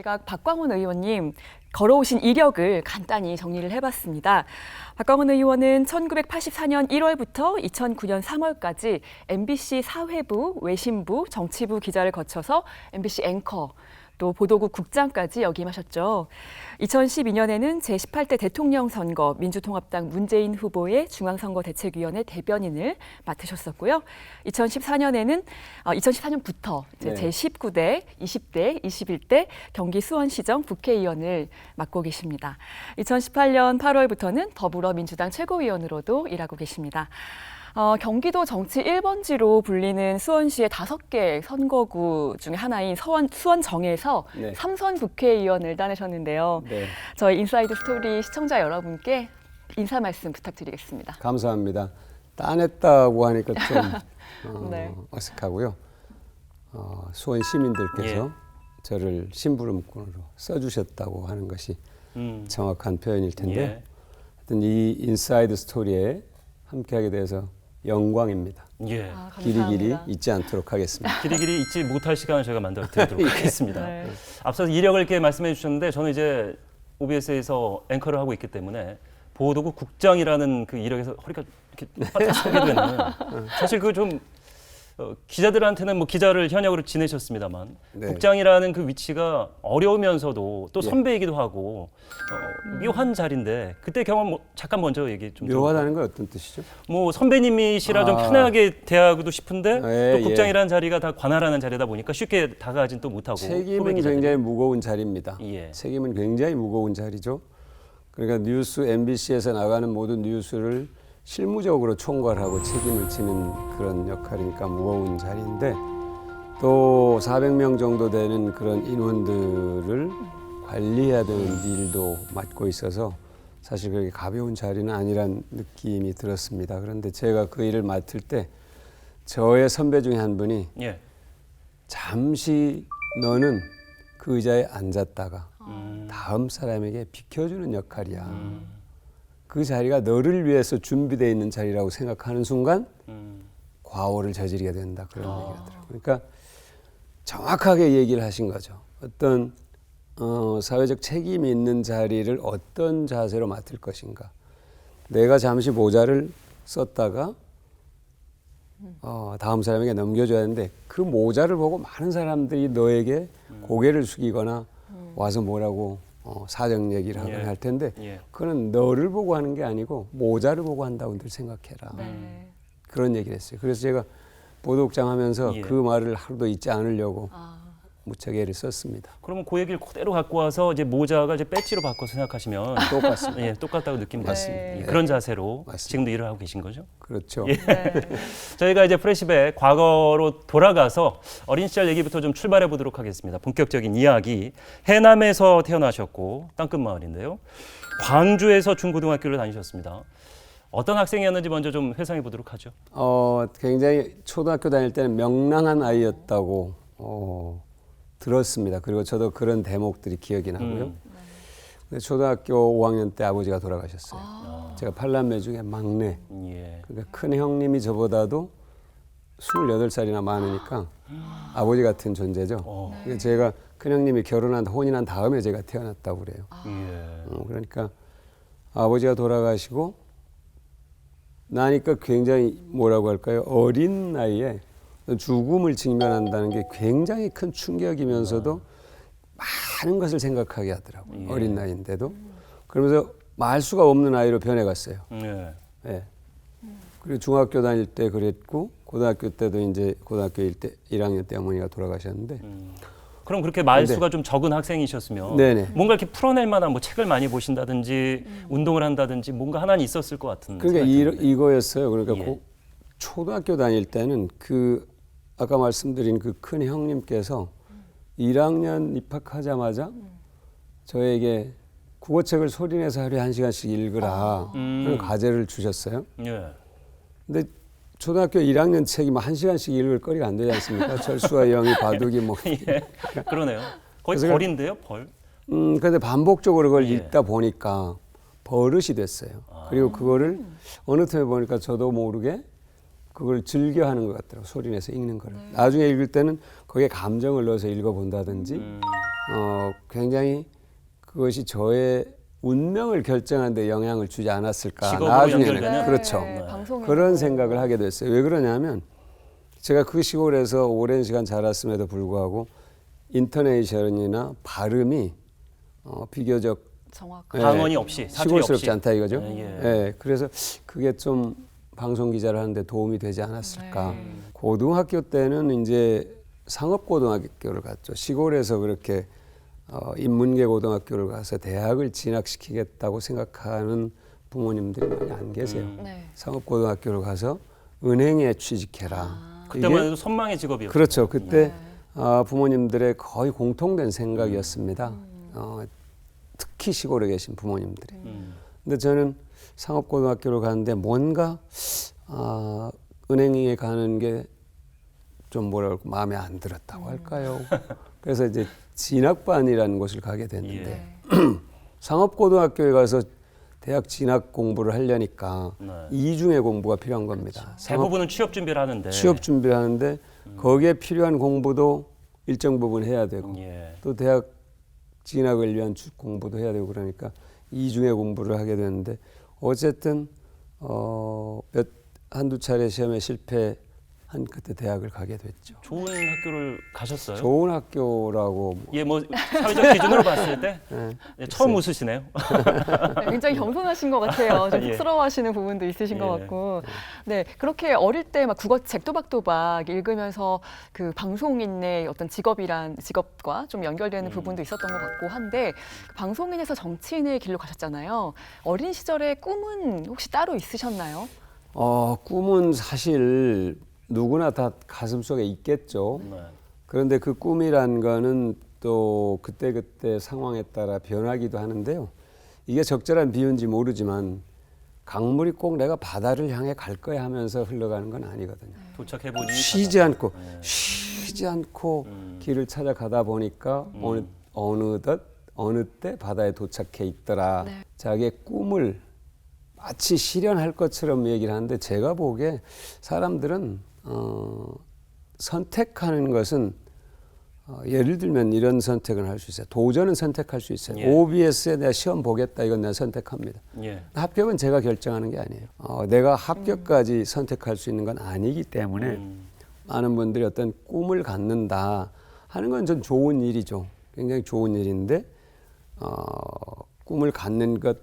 저희가 박광원 의원님 걸어오신 이력을 간단히 정리를 해봤습니다. 박광원 의원은 1984년 1월부터 2009년 3월까지 MBC 사회부, 외신부, 정치부 기자를 거쳐서 MBC 앵커, 또 보도국 국장까지 역임하셨죠. 2012년에는 제18대 대통령 선거 민주통합당 문재인 후보의 중앙선거대책위원회 대변인을 맡으셨었고요. 2014년부터 제19대, 20대, 21대 경기 수원시정 국회의원을 맡고 계십니다. 2018년 8월부터는 더불어민주당 최고위원으로도 일하고 계십니다. 경기도 정치 1번지로 불리는 수원시의 5개 선거구 중에 하나인 수원정에서 3선 국회의원을 따내셨는데요. 네. 저희 인사이드 스토리 시청자 여러분께 인사 말씀 부탁드리겠습니다. 감사합니다. 따냈다고 하니까 좀 네. 어색하고요. 수원 시민들께서 저를 심부름꾼으로 써주셨다고 하는 것이 정확한 표현일 텐데 하여튼 이 인사이드 스토리에 함께하게 돼서 영광입니다. 길이길이 잊지 않도록 하겠습니다. 길이길이 잊지 못할 시간을 저희가 만들어 드리도록 하겠습니다. 네. 앞서서 이력을 이렇게 말씀해 주셨는데 저는 이제 OBS에서 앵커를 하고 있기 때문에 보도국 국장이라는 그 이력에서 허리가 이렇게 빠듯하게 되는 사실 그 좀 기자들한테는 뭐 기자를 현역으로 지내셨습니다만 국장이라는 그 위치가 어려우면서도 또 선배이기도 하고 묘한 자리인데 그때 경험 잠깐 먼저 얘기 좀 묘하다는 건 어떤 뜻이죠? 뭐 선배님이시라 좀 편하게 대하고도 싶은데 또 국장이라는 자리가 다 관할하는 자리다 보니까 쉽게 다가가진 또 못하고 책임은 굉장히 무거운 자리입니다. 책임은 굉장히 무거운 자리죠. 그러니까 뉴스 MBC에서 나가는 모든 뉴스를 실무적으로 총괄하고 책임을 지는 그런 역할이니까 무거운 자리인데 또 400명 정도 되는 그런 인원들을 관리해야 되는 일도 맡고 있어서 사실 그렇게 가벼운 자리는 아니란 느낌이 들었습니다. 그런데 제가 그 일을 맡을 때 저의 선배 중에 한 분이 잠시 너는 그 의자에 앉았다가 다음 사람에게 비켜주는 역할이야. 그 자리가 너를 위해서 준비되어 있는 자리라고 생각하는 순간 과오를 저지르게 된다. 그런 얘기를 하더라고요. 그러니까 정확하게 얘기를 하신 거죠. 어떤 사회적 책임이 있는 자리를 어떤 자세로 맡을 것인가. 내가 잠시 모자를 썼다가 다음 사람에게 넘겨줘야 하는데 그 모자를 보고 많은 사람들이 너에게 고개를 숙이거나 와서 뭐라고 사정 얘기를 하거나 할 텐데 그건 너를 보고 하는 게 아니고 모자를 보고 한다고 늘 생각해라. 그런 얘기를 했어요. 그래서 제가 보도국장 하면서 그 말을 하루도 잊지 않으려고 무척 애를 썼습니다. 그러면 그 얘기를 그대로 갖고 와서 이제 모자가 이제 배지로 바꿔서 생각하시면 똑같습니다. 똑같다고 느낌 받습니다. 그런 자세로 지금도 일을 하고 계신 거죠? 그렇죠. 저희가 이제 프레시백 과거로 돌아가서 어린 시절 얘기부터 좀 출발해 보도록 하겠습니다. 본격적인 이야기. 해남에서 태어나셨고 땅끝 마을인데요. 광주에서 중고등학교를 다니셨습니다. 어떤 학생이었는지 먼저 좀 회상해 보도록 하죠. 굉장히 초등학교 다닐 때는 명랑한 아이였다고 들었습니다. 그리고 저도 그런 대목들이 기억이 나고요. 근데 초등학교 5학년 때 아버지가 돌아가셨어요. 제가 8남매 중에 막내. 그러니까 큰 형님이 저보다도 28살이나 많으니까 아버지 같은 존재죠. 그러니까 제가 큰 형님이 혼인한 다음에 제가 태어났다고 그래요. 그러니까 아버지가 돌아가시고 나니까 굉장히 뭐라고 할까요? 어린 나이에 죽음을 직면한다는 게 굉장히 큰 충격이면서도 많은 것을 생각하게 하더라고요. 어린 나이인데도. 그러면서 말 수가 없는 아이로 변해갔어요. 그리고 중학교 다닐 때 그랬고 고등학교 때도 이제 고등학교 1학년 때 어머니가 돌아가셨는데 그럼 그렇게 말수가 좀 적은 학생이셨으면 뭔가 이렇게 풀어낼 만한 뭐 책을 많이 보신다든지 운동을 한다든지 뭔가 하나는 있었을 것 같은 그러니까 이거였어요. 그러니까 초등학교 다닐 때는 아까 말씀드린 그 큰 형님께서 1학년 입학하자마자 저에게 국어책을 소리내서 하루에 1시간씩 읽으라 그런 과제를 주셨어요. 근데 초등학교 1학년 책이 뭐 1시간씩 읽을 거리가 안 되지 않습니까? 철수와 영희, 바둑이 뭐. 그러네요. 거의 벌인데요, 벌. 근데 반복적으로 그걸 읽다 보니까 버릇이 됐어요. 그리고 그거를 어느 틈에 보니까 저도 모르게 그걸 즐겨하는 것 같더라고요. 소리내서 읽는 거를. 나중에 읽을 때는 거기에 감정을 넣어서 읽어본다든지 굉장히 그것이 저의 운명을 결정하는 데 영향을 주지 않았을까. 직업으로 나중에는. 연결되는? 그렇죠. 네, 방송인. 그런 생각을 하게 됐어요. 왜 그러냐면 제가 그 시골에서 오랜 시간 자랐음에도 불구하고 인토네이션이나 발음이 비교적 정확한. 방언이 없이 사투리 시골스럽지 없이. 않다 이거죠. 예. 예, 그래서 그게 좀 방송 기자를 하는데 도움이 되지 않았을까. 네. 고등학교 때는 이제 상업고등학교를 갔죠. 시골에서 그렇게 인문계 고등학교를 가서 대학을 진학시키겠다고 생각하는 부모님들이 많이 안 계세요. 네. 상업고등학교를 가서 은행에 취직해라. 그때만 이게 해도 선망의 직업이었죠. 그렇죠. 그때 네. 부모님들의 거의 공통된 생각이었습니다. 특히 시골에 계신 부모님들이. 근데 저는 상업고등학교를 갔는데 뭔가 은행에 가는 게 좀 뭐랄까 마음에 안 들었다고 할까요? 그래서 이제 진학반이라는 곳을 가게 됐는데 상업고등학교에 가서 대학 진학 공부를 하려니까 네. 이중의 공부가 필요한 겁니다. 대부분은 취업 준비를 하는데. 취업 준비를 하는데 거기에 필요한 공부도 일정 부분 해야 되고 예. 또 대학 진학을 위한 공부도 해야 되고 그러니까 이중의 공부를 하게 되는데 어쨌든 한두 차례 시험에 실패한 그때 대학을 가게 됐죠. 좋은 학교를 가셨어요? 좋은 학교라고 예, 뭐 사회적 기준으로 봤을 때 예, 처음 웃으시네요. 네, 굉장히 겸손하신 것 같아요. 좀 예. 쑥스러워하시는 부분도 있으신 것 예. 같고, 네 그렇게 어릴 때 막 국어책 또박또박 읽으면서 그 방송인의 어떤 직업과 좀 연결되는 부분도 있었던 것 같고 한데 방송인에서 정치인의 길로 가셨잖아요. 어린 시절에 꿈은 혹시 따로 있으셨나요? 꿈은 사실 누구나 다 가슴속에 있겠죠. 네. 그런데 그 꿈이란 거는 또 그때그때 상황에 따라 변하기도 하는데요. 이게 적절한 비유인지 모르지만 강물이 꼭 내가 바다를 향해 갈 거야 하면서 흘러가는 건 아니거든요. 도착해 보니 쉬지 않고 길을 찾아가다 보니까 어느 때 바다에 도착해 있더라. 네. 자기의 꿈을 마치 실현할 것처럼 얘기를 하는데 제가 보기에 사람들은 선택하는 것은 예를 들면 이런 선택을 할 수 있어요. 도전은 선택할 수 있어요. 예. OBS에 내가 시험 보겠다 이건 내가 선택합니다. 예. 합격은 제가 결정하는 게 아니에요. 내가 합격까지 선택할 수 있는 건 아니기 때문에 많은 분들이 어떤 꿈을 갖는다 하는 건 전 좋은 일이죠. 굉장히 좋은 일인데 꿈을 갖는 것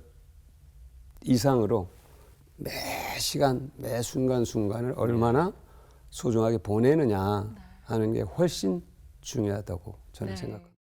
이상으로 매 시간, 매 순간순간을 얼마나 소중하게 보내느냐 하는 게 훨씬 중요하다고 저는 네. 생각합니다.